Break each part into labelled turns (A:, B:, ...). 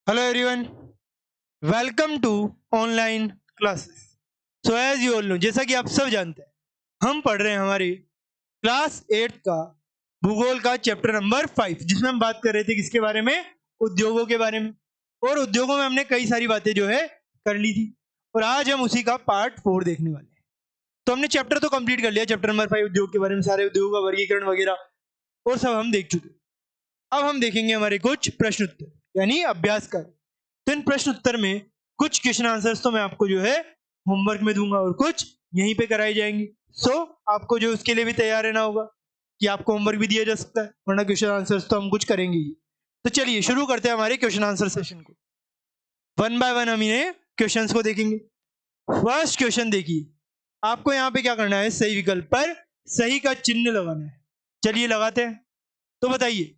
A: Hello everyone, welcome to online classes. So as you all know, जैसा कि आप सब जानते हैं, हम पढ़ रहे हैं हमारी क्लास 8 का भूगोल का चैप्टर नंबर 5, जिसमें हम बात कर रहे थे किसके बारे में, उद्योगों के बारे में। और उद्योगों में हमने कई सारी बातें जो है कर ली थी, और आज हम उसी का पार्ट 4 देखने वाले हैं। तो हमने चैप्टर तो कंप्लीट कर लिया, चैप्टर नंबर 5 उद्योग के बारे में, सारे उद्योगों का वर्गीकरण वगैरह और सब हम देख चुके। अब हम देखेंगे हमारे कुछ प्रश्न उत्तर यानी अभ्यास कार्य। तो इन प्रश्न उत्तर में कुछ क्वेश्चन आंसर्स तो मैं आपको जो है होमवर्क में दूंगा और कुछ यहीं पे कराई जाएंगी। सो आपको जो उसके लिए भी तैयार रहना होगा कि आपको होमवर्क भी दिया जा सकता है, वरना क्वेश्चन आंसर्स तो हम कुछ करेंगे ही। तो चलिए शुरू करते हैं हमारे क्वेश्चन आंसर सेशन को। वन बाय वन हम इन्हें क्वेश्चंस को देखेंगे। फर्स्ट क्वेश्चन देखिए, आपको यहाँ पे क्या करना है, सही विकल्प पर सही का चिन्ह लगाना है। चलिए लगाते हैं। तो बताइए,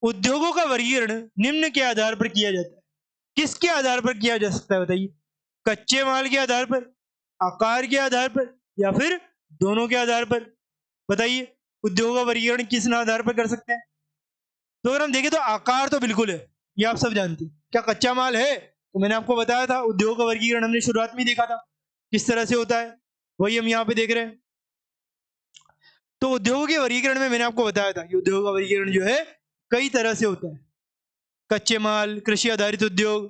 A: उद्योगों का वर्गीकरण निम्न के आधार पर किया जाता है। किसके आधार पर किया जा सकता है बताइए? कच्चे माल के आधार पर, आकार के आधार पर, या फिर दोनों के आधार पर? बताइए, उद्योगों का वर्गीकरण किस आधार पर कर सकते हैं? तो अगर हम देखें तो आकार तो बिल्कुल है, ये आप सब जानते हैं। क्या कच्चा माल है? तो मैंने आपको बताया था, उद्योग का वर्गीकरण हमने शुरुआत में ही देखा था किस तरह से होता है, वही हम यहाँ पे देख रहे हैं। तो उद्योगों के वर्गीकरण में मैंने आपको बताया था कि उद्योग का वर्गीकरण जो है कई तरह से होता है। कच्चे माल, कृषि आधारित उद्योग,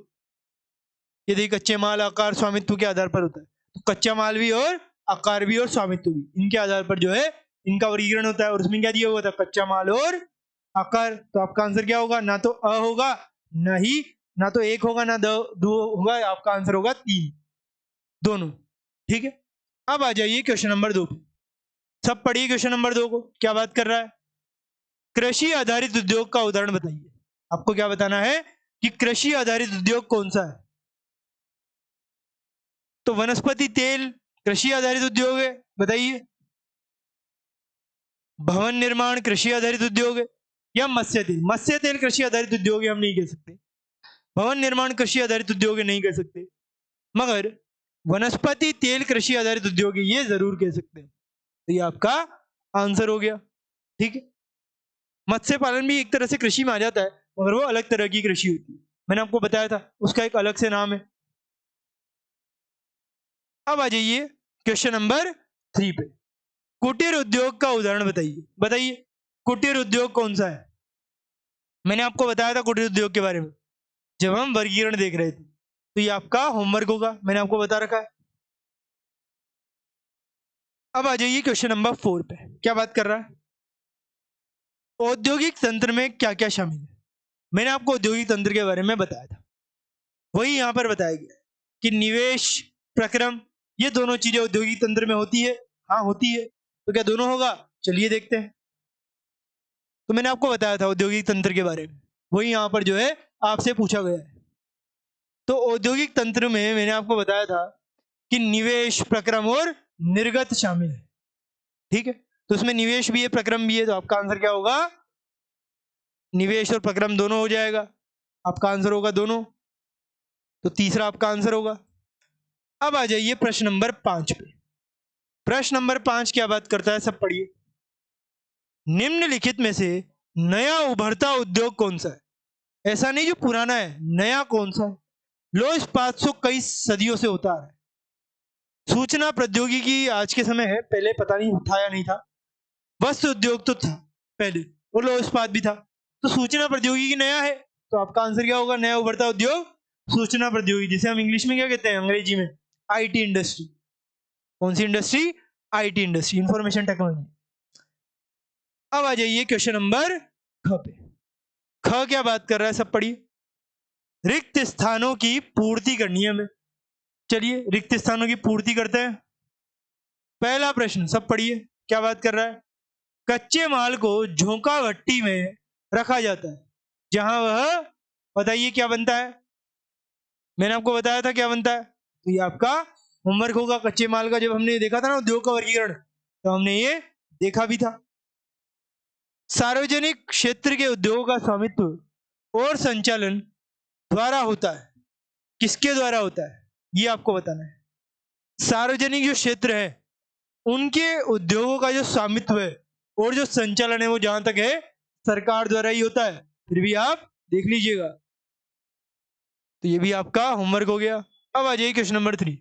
A: ये देखिए कच्चे माल आकार स्वामित्व के आधार पर होता है। तो कच्चा माल भी और आकार भी और स्वामित्व भी, इनके आधार पर जो है इनका वर्गीकरण होता है। और उसमें क्या दिया हुआ था, कच्चा माल और आकार। तो आपका आंसर क्या होगा? ना तो अ होगा, ना ही, ना तो एक होगा, ना दो होगा, आपका आंसर होगा 3, दोनों। ठीक है, अब आ जाइए क्वेश्चन नंबर 2 पे। सब पढ़िए क्वेश्चन नंबर 2 को, क्या बात कर रहा है। कृषि आधारित उद्योग का उदाहरण बताइए। आपको क्या बताना है कि कृषि आधारित उद्योग कौन सा है। तो वनस्पति तेल कृषि आधारित उद्योग है, बताइए। भवन निर्माण कृषि आधारित उद्योग है, या मत्स्य तेल? मत्स्य तेल कृषि आधारित उद्योग है, हम नहीं कह सकते। भवन निर्माण कृषि आधारित उद्योग है, नहीं कह सकते। मगर वनस्पति तेल कृषि आधारित उद्योग है, ये जरूर कह सकते हैं। तो ये आपका आंसर हो गया। ठीक है, मत्स्य पालन भी एक तरह से कृषि में आ जाता है, मगर वो अलग तरह की कृषि होती है। मैंने आपको बताया था, उसका एक अलग से नाम है। अब आ जाइए क्वेश्चन नंबर 3 पे। कुटीर उद्योग का उदाहरण बताइए। बताइए, कुटीर उद्योग कौन सा है? मैंने आपको बताया था कुटीर उद्योग के बारे में जब हम वर्गीकरण देख रहे थे। तो ये आपका होमवर्क होगा, मैंने आपको बता रखा है। अब आ जाइए क्वेश्चन नंबर 4 पे, क्या बात कर रहा है, औद्योगिक तंत्र में क्या क्या शामिल है। मैंने आपको औद्योगिक तंत्र के बारे में बताया था, वही यहां पर बताया गया कि निवेश, प्रक्रम, ये दोनों चीजें औद्योगिक तंत्र में होती है। हाँ होती है, तो क्या दोनों होगा? चलिए देखते हैं। तो मैंने आपको बताया था औद्योगिक तंत्र के बारे में, वही यहां पर जो है आपसे पूछा गया है। तो औद्योगिक तंत्र में मैंने आपको बताया था कि निवेश, प्रक्रम और निर्गत शामिल है। ठीक है, तो उसमें निवेश भी है, प्रक्रम भी है, तो आपका आंसर क्या होगा? निवेश और प्रक्रम दोनों हो जाएगा, आपका आंसर होगा दोनों। तो तीसरा आपका आंसर होगा। अब आ जाइए प्रश्न नंबर 5 पे। प्रश्न नंबर 5 क्या बात करता है, सब पढ़िए। निम्नलिखित में से नया उभरता उद्योग कौन सा है? ऐसा नहीं जो पुराना है, नया कौन सा है? लो इस्पात सो कई सदियों से होता आ रहा है। सूचना प्रौद्योगिकी आज के समय है, पहले पता नहीं था या नहीं था। वस्त्र उद्योग तो था पहले, और लो इस्पात भी था। तो सूचना प्रौद्योगिकी नया है, तो आपका आंसर क्या होगा? नया उभरता उद्योग सूचना प्रौद्योगिकी, जिसे हम इंग्लिश में क्या कहते हैं, अंग्रेजी में आईटी इंडस्ट्री। कौन सी industry? IT industry, information technology. अब आ जाइए क्वेश्चन नंबर ख पे। ख क्या बात कर रहा है, सब पढ़िए। रिक्त स्थानों की पूर्ति करनी है हमें। चलिए रिक्त स्थानों की पूर्ति करते हैं। पहला प्रश्न सब पढ़िए, क्या बात कर रहा है। कच्चे माल को झोंका भट्टी में रखा जाता है, जहां वह, बताइए क्या बनता है। मैंने आपको बताया था क्या बनता है, तो ये आपका होमवर्क होगा। कच्चे माल का जब हमने देखा था ना उद्योग का वर्गीकरण, तो हमने ये देखा भी था। सार्वजनिक क्षेत्र के उद्योगों का स्वामित्व और संचालन द्वारा होता है। किसके द्वारा होता है, ये आपको बताना है। सार्वजनिक जो क्षेत्र है उनके उद्योगों का जो स्वामित्व है और जो संचालन है, वो जहां तक है सरकार द्वारा ही होता है। फिर भी आप देख लीजिएगा। तो ये भी आपका होमवर्क हो गया। अब आ जाइए क्वेश्चन नंबर 3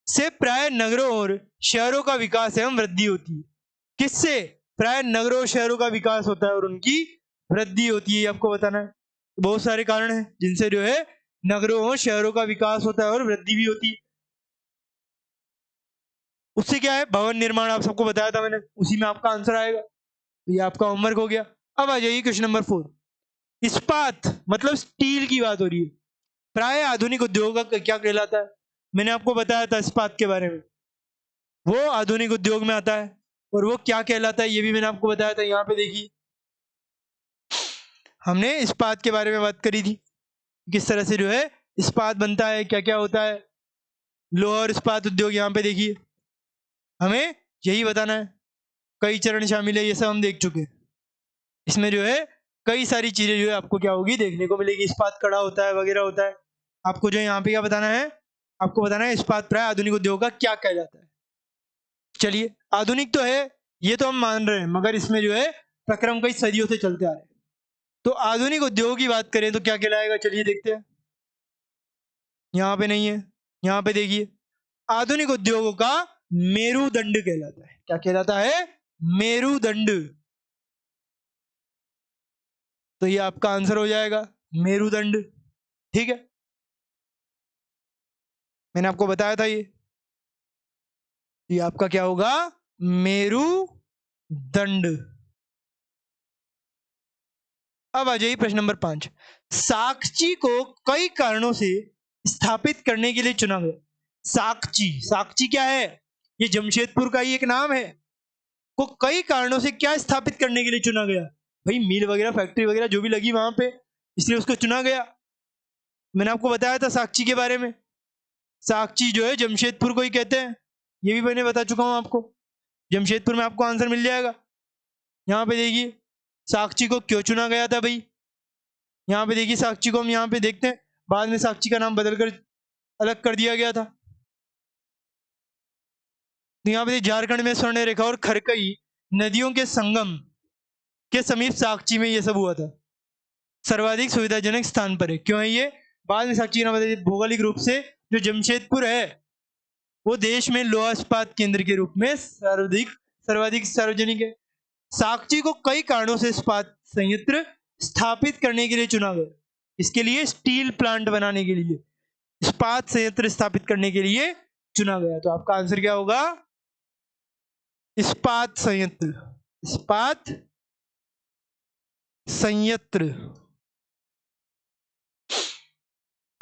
A: से प्राय नगरों और शहरों का विकास एवं वृद्धि होती है। किससे प्राय नगरों और शहरों का विकास होता है और उनकी वृद्धि होती है, ये आपको बताना है। बहुत सारे कारण हैं जिनसे जो है नगरों और शहरों का विकास होता है और वृद्धि भी होती है। उससे क्या है, भवन निर्माण आप सबको बताया था मैंने, उसी में आपका आंसर आएगा। तो ये आपका होमवर्क हो गया। अब आ जाइए क्वेश्चन नंबर 4 इस्पात मतलब स्टील की बात हो रही है, प्राय आधुनिक उद्योग का क्या कहलाता है। मैंने आपको बताया था इस्पात के बारे में, वो आधुनिक उद्योग में आता है और वो क्या कहलाता है ये भी मैंने आपको बताया था। यहाँ पे देखिए हमने इस्पात के बारे में बात करी थी, किस तरह से जो है इस्पात बनता है, क्या क्या होता है, लोहा और इस्पात उद्योग। यहाँ पे देखिए हमें यही बताना है, कई चरण शामिल है, ये सब हम देख चुके हैं। इसमें जो है कई सारी चीजें जो है आपको क्या होगी देखने को मिलेगी, इस्पात कड़ा होता है वगैरह होता है। आपको जो यहाँ पे क्या बताना है, आपको बताना है इस्पात प्राय आधुनिक उद्योग का क्या कहलाता है। चलिए आधुनिक तो है ये तो हम मान रहे हैं, मगर इसमें जो है प्रक्रम कई सदियों से चलते आ रहे हैं। तो आधुनिक उद्योग की बात करें तो क्या कहलाएगा, चलिए देखते हैं। यहाँ पे नहीं है, यहाँ पे देखिए आधुनिक उद्योगों का मेरुदंड कहलाता है। क्या कहलाता है, मेरुदंड। तो ये आपका आंसर हो जाएगा मेरुदंड। ठीक है, मैंने आपको बताया था ये आपका क्या होगा, मेरुदंड। अब आ जाइए प्रश्न नंबर 5 साक्षी को कई कारणों से स्थापित करने के लिए चुना गया। साक्षी, साक्षी क्या है, ये जमशेदपुर का ही एक नाम है। को कई कारणों से क्या स्थापित करने के लिए चुना गया, भाई मिल वगैरह फैक्ट्री वगैरह जो भी लगी वहां पे, इसलिए उसको चुना गया। मैंने आपको बताया था साक्षी के बारे में, साक्षी जो है जमशेदपुर को ही कहते हैं, ये भी मैंने बता चुका हूं आपको। जमशेदपुर में आपको आंसर मिल जाएगा। यहाँ पे देखिए साक्षी को क्यों चुना गया था भाई, यहाँ पे देखिए साक्षी को हम यहाँ पे देखते हैं, बाद में साक्षी का नाम बदलकर अलग कर दिया गया था। तो यहाँ पे झारखंड में स्वर्ण रेखा और खरकई नदियों के संगम के समीप साक्षी में ये सब हुआ था, सर्वाधिक सुविधाजनक स्थान पर है। क्यों है ये, बाद में साक्षी का नाम बदल, भौगोलिक रूप से जो जमशेदपुर है वो देश में लोहा इस्पात केंद्र के रूप में सर्वाधिक सार्वजनिक है। साक्षी को कई कारणों से इस्पात संयंत्र स्थापित करने के लिए चुना गया। इसके लिए स्टील प्लांट बनाने के लिए, इस्पात संयंत्र स्थापित करने के लिए चुना गया। तो आपका आंसर क्या होगा, इस्पात संयंत्र, इस्पात संयंत्र।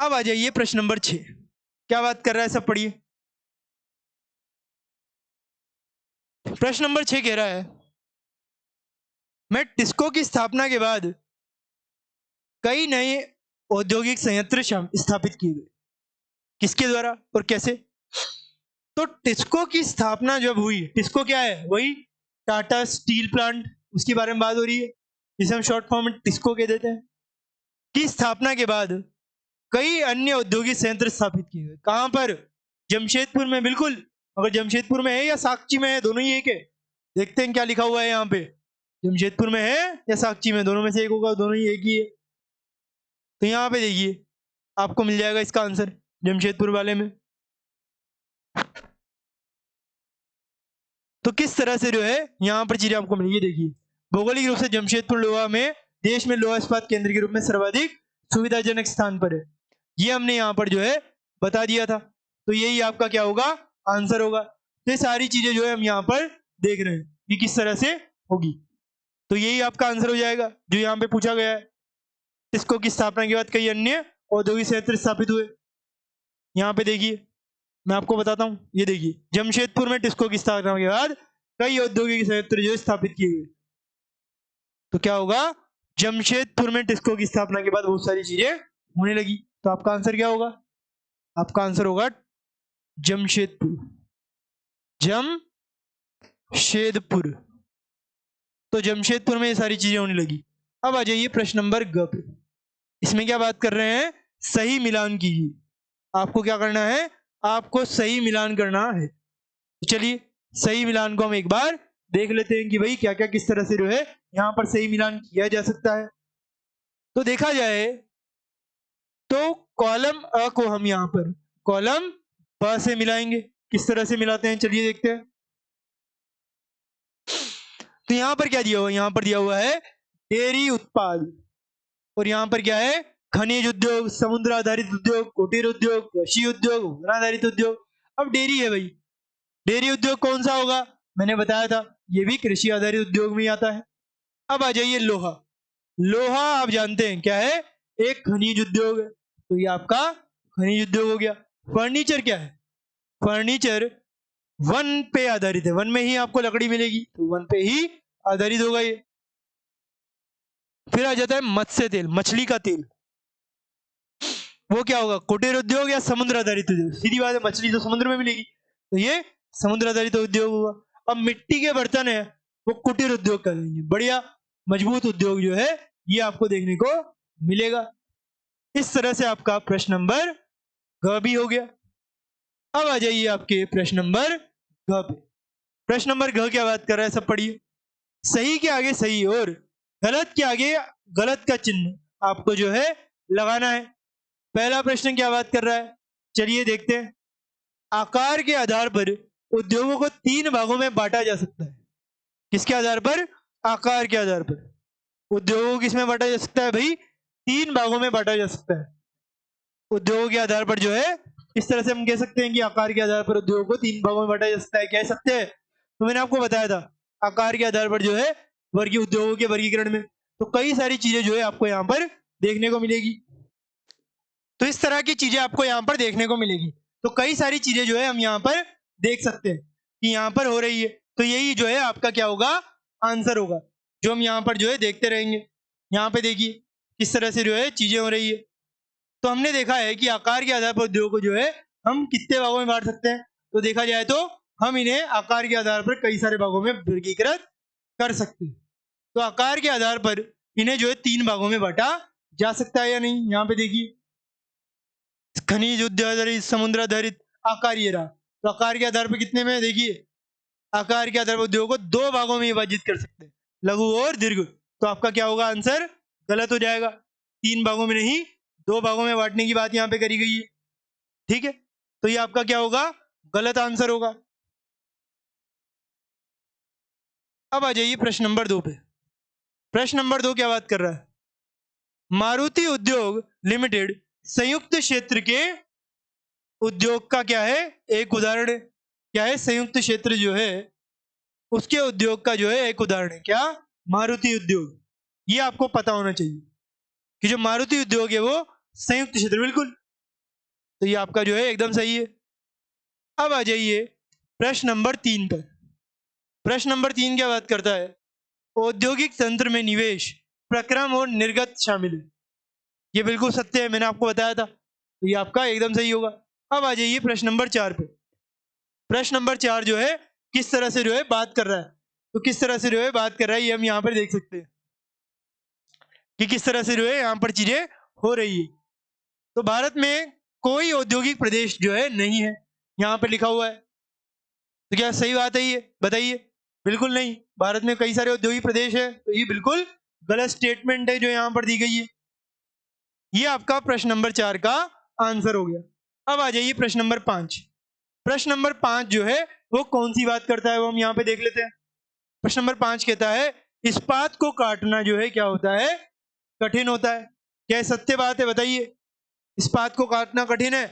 A: अब आ जाइए प्रश्न नंबर 6 क्या बात कर रहा है, सब पढ़िए। प्रश्न नंबर 6 कह रहा है मैं टिस्को की स्थापना के बाद कई नए औद्योगिक संयंत्र स्थापित किए गए। किसके द्वारा और कैसे, तो टिस्को की स्थापना जब हुई, टिस्को क्या है, वही टाटा स्टील प्लांट, उसके बारे में बात हो रही है, जिसे हम शॉर्ट फॉर्म में टिस्को कह देते हैं, की स्थापना के बाद कई अन्य औद्योगिक संयंत्र स्थापित किए गए। कहां पर, जमशेदपुर में, बिल्कुल। अगर जमशेदपुर में है या साक्षी में है, दोनों ही एक है। देखते हैं क्या लिखा हुआ है यहाँ पे, जमशेदपुर में है या साक्षी में, दोनों में से एक होगा, दोनों ही एक ही है। तो यहाँ पे देखिए आपको मिल जाएगा इसका आंसर जमशेदपुर वाले में। तो किस तरह से जो है यहाँ पर चीजें आपको मिलेगी, देखिए भौगोलिक रूप से जमशेदपुर लोहा में देश में लोहा इस्पात केंद्र के रूप में सर्वाधिक सुविधाजनक स्थान पर है, ये हमने यहाँ पर जो है बता दिया था। तो यही आपका क्या होगा, आंसर होगा। तो ये सारी चीजें जो है हम यहाँ पर देख रहे हैं कि किस तरह से होगी, तो यही आपका आंसर हो जाएगा जो यहाँ पे पूछा गया है। टिस्को की स्थापना के बाद कई अन्य औद्योगिक संयंत्र स्थापित हुए। यहाँ पे देखिए मैं आपको बताता हूँ, ये देखिए जमशेदपुर में टिस्को की स्थापना के बाद कई औद्योगिक संयंत्र जो स्थापित किए गए। तो क्या होगा, जमशेदपुर में टिस्को की स्थापना के बाद बहुत सारी चीजें होने लगी। तो आपका आंसर क्या होगा, आपका आंसर होगा जमशेदपुर, जमशेदपुर। तो जमशेदपुर में ये सारी चीजें होने लगी। अब आ जाइए प्रश्न नंबर ग पे, इसमें क्या बात कर रहे हैं, सही मिलान कीजिए। आपको क्या करना है, आपको सही मिलान करना है। तो चलिए सही मिलान को हम एक बार देख लेते हैं कि भाई क्या क्या किस तरह से जो है यहाँ पर सही मिलान किया जा सकता है। तो देखा जाए तो कॉलम अ को हम यहाँ पर कॉलम ब से मिलाएंगे। किस तरह से मिलाते हैं चलिए देखते हैं। तो यहाँ पर क्या दिया हुआ है, यहाँ पर दिया हुआ है डेयरी उत्पाद, और यहाँ पर क्या है खनिज उद्योग, समुद्र आधारित उद्योग, कुटीर उद्योग, कृषि उद्योग, वन आधारित उद्योग। अब डेयरी है भाई, डेयरी उद्योग कौन सा होगा, मैंने बताया था ये भी कृषि आधारित उद्योग में आता है। अब आ जाइए लोहा। लोहा आप जानते हैं क्या है, एक खनिज उद्योग है, तो ये आपका खनिज उद्योग हो गया। फर्नीचर क्या है, फर्नीचर वन पे आधारित है, वन में ही आपको लकड़ी मिलेगी, तो वन पे ही आधारित होगा ये। फिर आ जाता है मत्स्य तेल, मछली का तेल, वो क्या होगा कुटीर उद्योग या समुद्र आधारित उद्योग। सीधी बात है, मछली तो समुद्र में मिलेगी, तो ये समुद्र आधारित उद्योग होगा। अब मिट्टी के बर्तन है, वो कुटीर उद्योग करेंगे, बढ़िया मजबूत उद्योग जो है ये आपको देखने को मिलेगा। इस तरह से आपका प्रश्न नंबर घ भी हो गया। अब आ जाइए आपके प्रश्न नंबर घ पे। प्रश्न नंबर घ क्या बात कर रहा है, सब पढ़िए। सही के आगे सही और गलत के आगे गलत का चिन्ह आपको जो है लगाना है। पहला प्रश्न क्या बात कर रहा है, चलिए देखते हैं। आकार के आधार पर उद्योगों को 3 भागों में बांटा जा सकता है। किसके आधार पर, आकार के आधार पर उद्योगों को किसमें बांटा जा सकता है भाई, 3 भागों में बांटा जा सकता है। उद्योगों के आधार पर जो है इस तरह से हम कह सकते हैं कि आकार के आधार पर उद्योगों को 3 भागों में बांटा जा सकता है, कह सकते हैं। तो मैंने आपको बताया था आकार के आधार पर जो है वर्गीय उद्योगों के वर्गीकरण में, तो कई सारी चीजें जो है आपको यहाँ पर देखने को मिलेगी। तो इस तरह की चीजें आपको यहाँ पर देखने को मिलेगी। तो कई सारी चीजें जो है हम यहाँ पर देख सकते हैं कि यहाँ पर हो रही है, तो यही जो है आपका क्या होगा, आंसर होगा, जो हम यहाँ पर जो है देखते रहेंगे। यहाँ पे देखिए किस तरह से जो है चीजें हो रही है। तो हमने देखा है कि आकार के आधार पर उद्योग को जो है हम कितने भागों में बांट सकते हैं, तो देखा जाए तो हम इन्हें आकार के आधार पर कई सारे भागों में वर्गीकृत कर सकते हैं। तो आकार के आधार पर इन्हें जो है 3 भागों में बांटा जा सकता है या नहीं। यहाँ पे देखिए खनिज उद्योग आधारित, समुद्र आधारित, आकार ये रहा। तो आकार के आधार पर कितने में, देखिए आकार के आधार पर उद्योग को 2 भागों में विभाजित कर सकते हैं, लघु और दीर्घ। तो आपका क्या होगा आंसर, गलत हो जाएगा। 3 भागों में नहीं 2 भागों में बांटने की बात यहाँ पे करी गई है, ठीक है। तो ये आपका क्या होगा, गलत आंसर होगा। अब आ जाइए प्रश्न नंबर 2 पे। प्रश्न नंबर 2 क्या बात कर रहा है, मारुति उद्योग लिमिटेड संयुक्त क्षेत्र के उद्योग का क्या है, एक उदाहरण है। क्या है, संयुक्त क्षेत्र जो है उसके उद्योग का जो है एक उदाहरण है, क्या, मारुति उद्योग। ये आपको पता होना चाहिए कि जो मारुति उद्योग है वो संयुक्त क्षेत्र, बिल्कुल। तो ये आपका जो है एकदम सही है। अब आ जाइए प्रश्न नंबर 3 पर। प्रश्न नंबर 3 क्या बात करता है, औद्योगिक तंत्र में निवेश, प्रक्रम और निर्गत शामिल है। ये बिल्कुल सत्य है, मैंने आपको बताया था, तो ये आपका एकदम सही होगा। अब आ जाइए प्रश्न नंबर 4 पे। प्रश्न नंबर 4 जो है किस तरह से जो है बात कर रहा है, तो किस तरह से जो है बात कर रहा है ये हम यहाँ पर देख सकते हैं कि किस तरह से जो है यहाँ पर चीजें हो रही है। तो भारत में कोई औद्योगिक प्रदेश जो है नहीं है, यहाँ पर लिखा हुआ है। तो क्या सही बात है ये, बताइए। बिल्कुल नहीं, भारत में कई सारे औद्योगिक प्रदेश है, तो ये बिल्कुल गलत स्टेटमेंट है जो यहाँ पर दी गई है। ये आपका प्रश्न नंबर 4 का आंसर हो गया। अब आ जाइए प्रश्न नंबर 5। प्रश्न नंबर 5 जो है वो कौन सी बात करता है वो हम यहाँ पे देख लेते हैं। प्रश्न नंबर 5 कहता है इस्पात को काटना जो है क्या होता है, कठिन होता है। क्या सत्य बात है, बताइए। इस्पात को काटना कठिन है,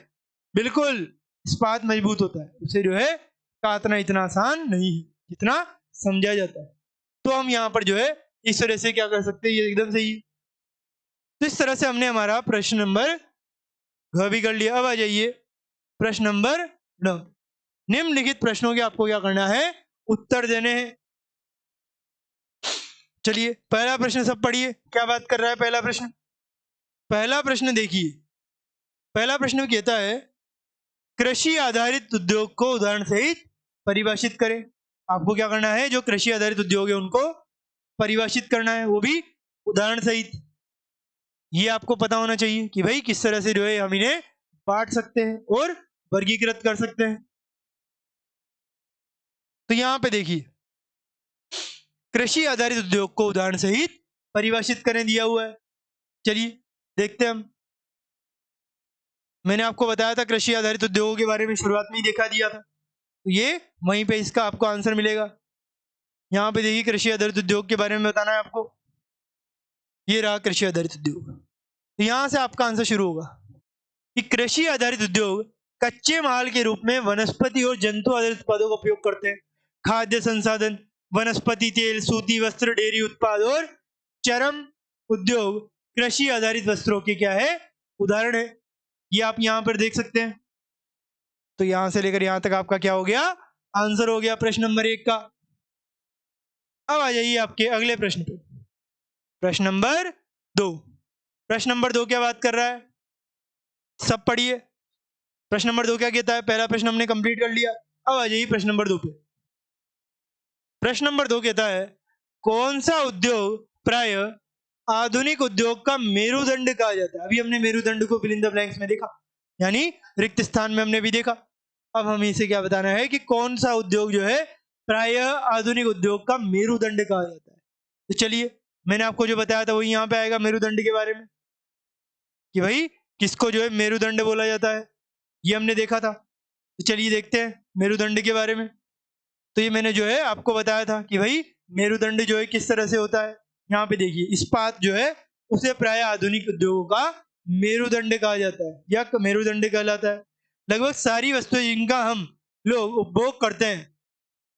A: बिल्कुल। इस्पात मजबूत होता है, उसे जो है काटना इतना आसान नहीं है जितना समझा जाता है। तो हम यहाँ पर जो है इस तरह से क्या कर सकते हैं, ये एकदम सही है। तो इस तरह से हमने हमारा प्रश्न नंबर घ भी कर लिया। अब आ जाइए प्रश्न नंबर 9। निम्नलिखित प्रश्नों के आपको क्या करना है, उत्तर देने हैं। चलिए पहला प्रश्न सब पढ़िए, क्या बात कर रहा है पहला प्रश्न। पहला प्रश्न देखिए, पहला प्रश्न कहता है कृषि आधारित उद्योग को उदाहरण सहित परिभाषित करें। आपको क्या करना है, जो कृषि आधारित उद्योग है उनको परिभाषित करना है, वो भी उदाहरण सहित। ये आपको पता होना चाहिए कि भाई किस तरह से जो है हम इन्हें बांट सकते हैं और वर्गीकृत कर सकते हैं। तो यहां पे देखिए कृषि आधारित उद्योग को उदाहरण सहित परिभाषित करें दिया हुआ है। चलिए देखते हैं हम। मैंने आपको बताया था कृषि आधारित उद्योगों के बारे में शुरुआत में ही देखा दिया था, तो ये वहीं पे इसका आपको आंसर मिलेगा। यहाँ पे देखिए कृषि आधारित उद्योग के बारे में बताना है आपको, ये रहा कृषि आधारित उद्योग। तो यहाँ से आपका आंसर शुरू होगा कि कृषि आधारित उद्योग कच्चे माल के रूप में वनस्पति और जंतु आधारित उत्पादों का उपयोग करते हैं। खाद्य संसाधन, वनस्पति तेल, सूती वस्त्र, डेयरी उत्पाद और चरम उद्योग कृषि आधारित वस्त्रों के क्या है, उदाहरण है। ये आप यहाँ पर देख सकते हैं। तो यहां से लेकर यहां तक आपका क्या हो गया, आंसर हो गया प्रश्न नंबर 1 का। अब आ जाइए आपके अगले प्रश्न पे, प्रश्न नंबर 2। प्रश्न नंबर 2 क्या बात कर रहा है, सब पढ़िए। प्रश्न नंबर 2 क्या कहता है, पहला प्रश्न हमने कंप्लीट कर लिया। अब आ जाइए प्रश्न नंबर 2 पे। प्रश्न नंबर 2 कहता है, कौन सा उद्योग प्राय आधुनिक उद्योग का मेरुदंड कहा जाता है। अभी हमने मेरुदंड को फिल इन द ब्लैंक्स में देखा, यानी रिक्त स्थान में हमने भी देखा। अब हमें इसे क्या बताना है कि कौन सा उद्योग जो है प्राय आधुनिक उद्योग का मेरुदंड कहा जाता है। तो चलिए, मैंने आपको जो बताया था वही यहाँ पे आएगा मेरुदंड के बारे में, कि भाई किसको जो है मेरुदंड बोला जाता है, ये हमने देखा था। तो चलिए देखते हैं मेरुदंड के बारे में। तो ये मैंने जो है आपको बताया था कि भाई मेरुदंड जो है किस तरह से होता है। यहाँ पे देखिए, इस्पात जो है उसे प्राय आधुनिक उद्योगों का मेरुदंड कहा जाता है या मेरुदंड कहलाता है। लगभग सारी वस्तुएं जिनका हम लोग उपभोग करते हैं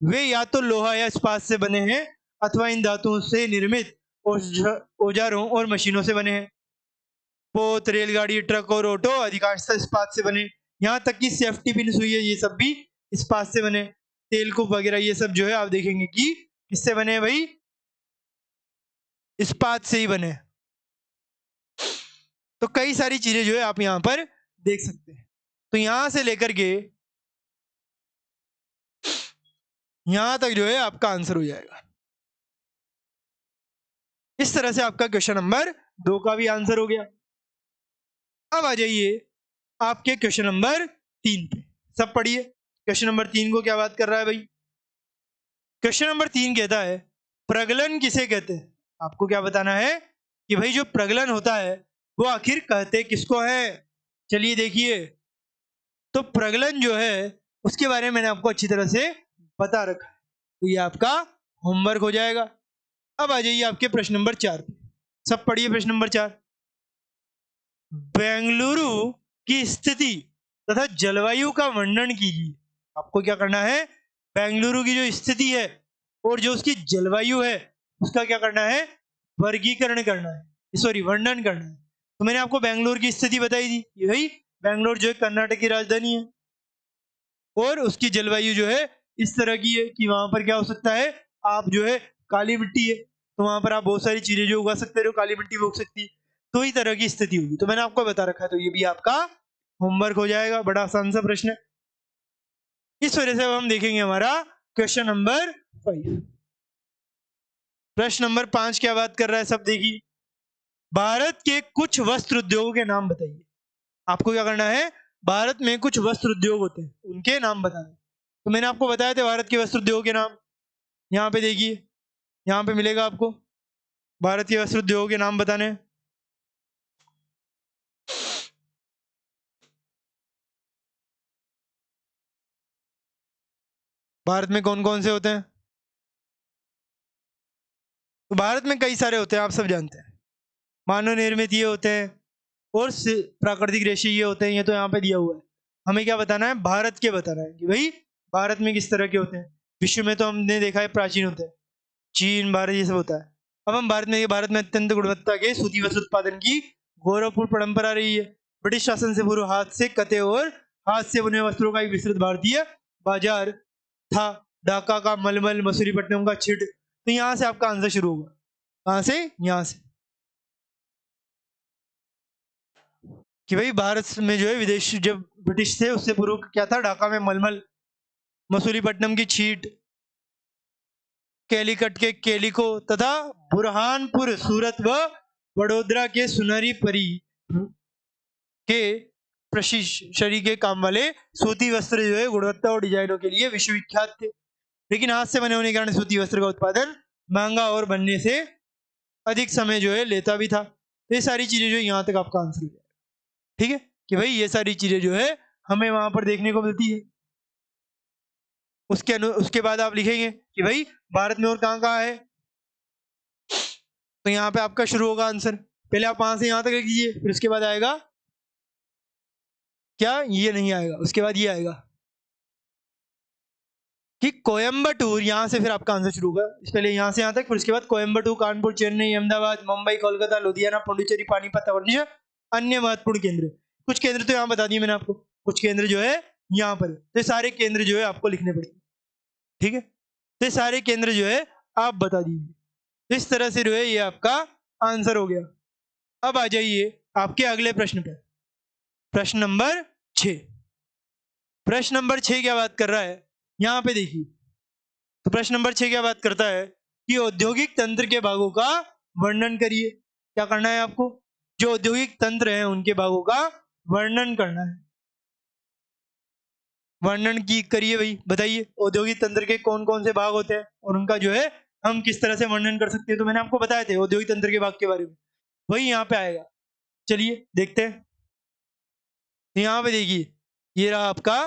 A: वे या तो लोहा या इस्पात से बने हैं अथवा इन धातुओं से निर्मित औजारों और मशीनों से बने हैं। पोत, रेलगाड़ी, ट्रक और ऑटो अधिकांशतः इस्पात से बने। यहाँ तक कि सेफ्टी पिन, सुई है, ये सब भी इस्पात से बने। तेलकूप वगैरह ये सब जो है आप देखेंगे कि किससे बने हैं भाई, इस्पात से ही बने। तो कई सारी चीजें जो है आप यहाँ पर देख सकते हैं। तो यहां से लेकर के यहां तक जो है आपका आंसर हो जाएगा। इस तरह से आपका क्वेश्चन नंबर 2 का भी आंसर हो गया। अब आ जाइए आपके क्वेश्चन नंबर 3 पे, सब पढ़िए। क्वेश्चन नंबर 3 को क्या बात कर रहा है भाई, क्वेश्चन नंबर 3 कहता है, प्रगलन किसे कहते हैं। आपको क्या बताना है कि भाई जो प्रगलन होता है वो आखिर कहते किसको है। चलिए देखिए, तो प्रगलन जो है उसके बारे में मैंने आपको अच्छी तरह से बता रखा है, तो ये आपका होमवर्क हो जाएगा। अब आ जाइए आपके प्रश्न नंबर 4 पे, सब पढ़िए। प्रश्न नंबर 4, बेंगलुरु की स्थिति तथा जलवायु का वर्णन कीजिए। आपको क्या करना है, बेंगलुरु की जो स्थिति है और जो उसकी जलवायु है उसका क्या करना है, वर्गीकरण करना है, सॉरी वर्णन करना है। तो मैंने आपको बेंगलुरु की स्थिति बताई थी, ये भाई बेंगलोर जो है कर्नाटक की राजधानी है और उसकी जलवायु जो है इस तरह की है कि वहां पर क्या हो सकता है, आप जो है काली मिट्टी है तो वहां पर आप बहुत सारी चीजें जो उगा सकते हो, काली मिट्टी भी उग सकती है, तो ही तरह की स्थिति होगी। तो मैंने आपको बता रखा है, तो ये भी आपका होमवर्क हो जाएगा। बड़ा आसान सा प्रश्न है। इस वजह से अब हम देखेंगे हमारा क्वेश्चन नंबर 5। प्रश्न नंबर 5 क्या बात कर रहा है, सब देखिए। भारत के कुछ वस्त्र उद्योगों के नाम बताइए। आपको क्या करना है, भारत में कुछ वस्त्र उद्योग होते हैं उनके नाम बताने। तो मैंने आपको बताया था भारत के वस्त्र उद्योग के नाम, यहाँ पे देखिए, यहाँ पे मिलेगा आपको भारत के वस्त्र उद्योग के नाम बताने। भारत में कौन कौन से होते हैं, तो भारत में कई सारे होते हैं, आप सब जानते हैं। मानव निर्मित ये होते हैं और प्राकृतिक रेशे ये होते हैं, ये तो यहाँ पे दिया हुआ है। हमें क्या बताना है, भारत के बताना है कि भाई भारत में किस तरह के होते हैं। विश्व में तो हमने देखा है प्राचीन होते हैं, चीन, भारत ये सब होता है। अब हम भारत में अत्यंत गुणवत्ता के सूती वस्त्र उत्पादन की गौरवपूर्ण परंपरा रही है। ब्रिटिश शासन से पूर्व हाथ से कते और हाथ से बुने वस्त्रों का एक विस्तृत भारतीय बाजार था। ढाका का मलमल, मसूरीपट्टनम का छिट। तो यहाँ से आपका आंसर शुरू होगा, कहाँ से, यहाँ से, कि भाई भारत में जो है विदेश जब ब्रिटिश थे उससे पूर्व क्या था, ढाका में मलमल, मसूरीपट्टनम की छीट, कैलीकट के केलिको तथा बुरहानपुर, सूरत व वडोदरा के सुनहरी परी के प्रशिक्षणी के काम वाले सूती वस्त्र जो है गुणवत्ता और डिजाइनों के लिए विश्वविख्यात थे। लेकिन हाथ से बने होने के कारण सूती वस्त्र का उत्पादन महंगा और बनने से अधिक समय जो है लेता भी था। तो ये सारी चीजें जो यहाँ तक आपका आंसर हो जाएगा, ठीक है। कि भाई ये सारी चीजें जो है हमें वहां पर देखने को मिलती है। उसके बाद आप लिखेंगे कि भाई भारत में और कहाँ कहाँ है, तो यहाँ पे आपका शुरू होगा आंसर। पहले आप वहां से यहाँ तक लिख लीजिए, फिर उसके बाद आएगा क्या, ये नहीं आएगा, उसके बाद ये आएगा कि कोयम्बटूर, यहाँ से फिर आपका आंसर शुरू होगा। पहले यहाँ से यहाँ तक, फिर उसके बाद कोयम्बटूर, कानपुर, चेन्नई, अहमदाबाद, मुंबई, कोलकाता, लुधियाना, पुडुचेरी, पानीपत और अन्य महत्वपूर्ण केंद्र। कुछ केंद्र तो यहाँ बता दिए मैंने आपको, कुछ केंद्र जो है यहाँ पर, तो सारे केंद्र जो है आपको लिखने पड़ेंगे। ठीक है, तो सारे केंद्र जो है आप बता दीजिए। इस तरह से जो है ये आपका आंसर हो गया। अब आ जाइए आपके अगले प्रश्न पर, प्रश्न नंबर 6। प्रश्न नंबर 6 क्या बात कर रहा है, यहाँ पे देखिए। तो प्रश्न नंबर 6 क्या बात करता है कि औद्योगिक तंत्र के भागों का वर्णन करिए। क्या करना है आपको, जो औद्योगिक तंत्र है उनके भागों का वर्णन करना है। वर्णन की करिए भाई, बताइए औद्योगिक तंत्र के कौन कौन से भाग होते हैं और उनका जो है हम किस तरह से वर्णन कर सकते हैं। तो मैंने आपको बताए थे औद्योगिक तंत्र के भाग के बारे में, वही यहाँ पे आएगा। चलिए देखते हैं। यहाँ पे देखिए, ये रहा आपका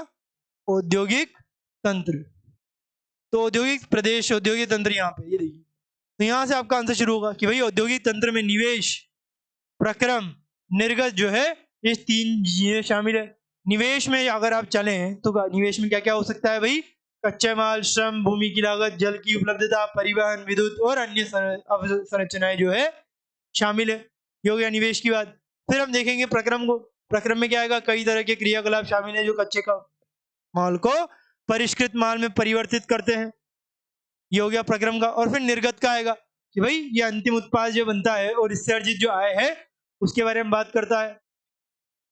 A: औद्योगिक तंत्र। तो औद्योगिक प्रदेश, औद्योगिक तंत्र यहाँ पे, ये देखिए। तो यहाँ से आपका आंसर शुरू होगा कि भाई औद्योगिक तंत्र में निवेश, प्रक्रम, निर्गत जो है, ये 3 चीजें शामिल है। निवेश में अगर आप चले हैं तो निवेश में क्या क्या हो सकता है भाई, कच्चे माल, श्रम, भूमि की लागत, जल की उपलब्धता, परिवहन, विद्युत और अन्य अवसंरचनाएं जो है शामिल है। ये हो गया निवेश की बात। फिर हम देखेंगे प्रक्रम को। प्रक्रम में क्या आएगा, कई तरह के क्रियाकलाप शामिल है जो कच्चे का माल को परिष्कृत माल में परिवर्तित करते हैं। ये हो गया प्रक्रम का। और फिर निर्गत का आएगा कि भाई ये अंतिम उत्पाद जो बनता है और इससे अर्जित जो आय है उसके बारे में बात करता है।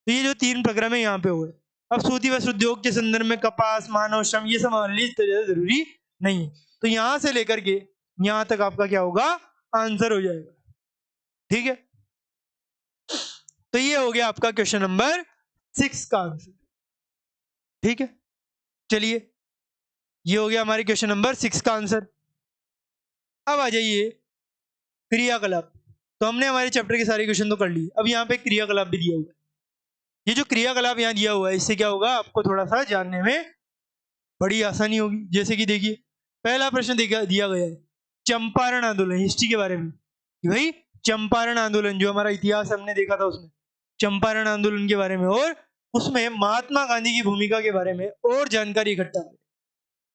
A: तो ये जो 3 प्रक्रम है यहाँ पे हुए। अब सूती वस्त्र उद्योग के संदर्भ में कपास, मानव श्रम, ये सब हमारे लिए जरूरी नहीं है। तो यहां से लेकर के यहां तक आपका क्या होगा, आंसर हो जाएगा। ठीक है, तो ये हो गया आपका क्वेश्चन नंबर 6 का आंसर। ठीक है, चलिए ये हो गया हमारे क्वेश्चन नंबर 6 का आंसर। अब आ जाइए क्रियाकलाप। तो हमने हमारे चैप्टर के सारे क्वेश्चन तो कर लिए, अब यहाँ पे क्रियाकलाप भी दिया हुआ है। ये जो क्रियाकलाप यहाँ दिया हुआ है इससे क्या होगा, आपको थोड़ा सा जानने में बड़ी आसानी होगी। जैसे कि देखिए, पहला प्रश्न दिया गया है चंपारण आंदोलन, हिस्ट्री के बारे में कि भाई चंपारण आंदोलन जो हमारा इतिहास हमने देखा था उसमें चंपारण आंदोलन के बारे में और उसमें महात्मा गांधी की भूमिका के बारे में और जानकारी इकट्ठा करें।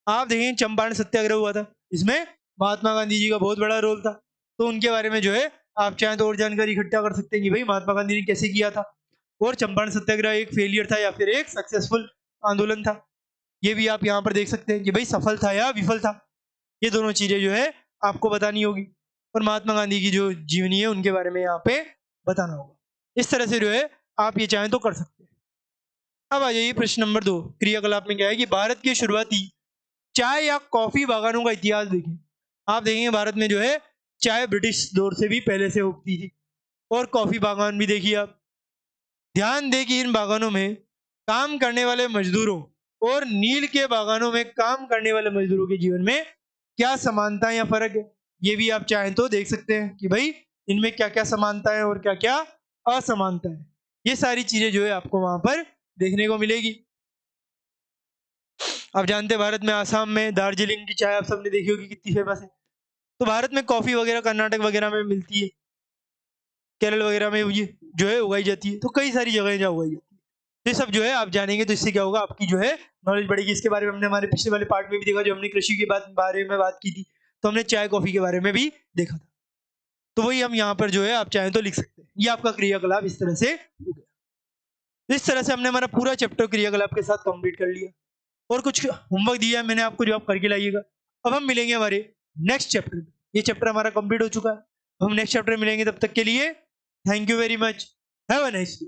A: आप देखें चंपारण सत्याग्रह हुआ था, इसमें महात्मा गांधी जी का बहुत बड़ा रोल था। तो उनके बारे में जो है आप चाहें तो और जानकारी इकट्ठा कर सकते हैं कि भाई महात्मा गांधी ने कैसे किया था और चंपारण सत्याग्रह एक फेलियर था या फिर एक सक्सेसफुल आंदोलन था। ये भी आप यहाँ पर देख सकते हैं कि भाई सफल था या विफल था। ये दोनों चीजें जो है आपको बतानी होगी और महात्मा गांधी की जो जीवनी है उनके बारे में यहाँ पे बताना होगा। इस तरह से जो है आप ये चाहें तो कर सकते हैं। अब आ जाइए प्रश्न नंबर 2। क्रियाकलाप में क्या है कि भारत के शुरुआती चाय या कॉफी बागानों का इतिहास देखें। आप देखेंगे भारत में जो है चाय ब्रिटिश दौर से भी पहले से उगती थी और कॉफी बागान भी देखिए आप। ध्यान दें कि इन बागानों में काम करने वाले मजदूरों और नील के बागानों में काम करने वाले मजदूरों के जीवन में क्या समानता या फर्क है। ये भी आप चाहें तो देख सकते हैं कि भाई इनमें क्या क्या समानता है और क्या क्या असमानता है। ये सारी चीजें जो है आपको वहां पर देखने को मिलेगी। आप जानते हैं भारत में आसाम में दार्जिलिंग की चाय आप सबने देखी होगी कितनी फेमस है। तो भारत में कॉफी वगैरह कर्नाटक वगैरह में मिलती है, केरल वगैरह में ये जो है उगाई जाती है। तो कई सारी जगह जहाँ उगाई जाती है। तो ये सब जो है आप जानेंगे तो इससे क्या होगा, आपकी जो है नॉलेज बढ़ेगी। इसके बारे में हमने हमारे पिछले वाले पार्ट में भी देखा, जो हमने कृषि के बारे में बात की थी, तो हमने चाय कॉफी के बारे में भी देखा था। तो वही हम यहाँ पर जो है आप चाहें तो लिख सकते हैं। ये आपका क्रियाकलाप इस तरह से हो गया। इस तरह से हमने हमारा पूरा चैप्टर क्रियाकलाप के साथ कंप्लीट कर लिया और कुछ होमवर्क दिया है मैंने आपको जो आप करके लाइएगा। अब हम मिलेंगे हमारे नेक्स्ट चैप्टर में। ये चैप्टर हमारा कंप्लीट हो चुका है, हम नेक्स्ट चैप्टर में मिलेंगे। तब तक के लिए thank you very much, have a nice day.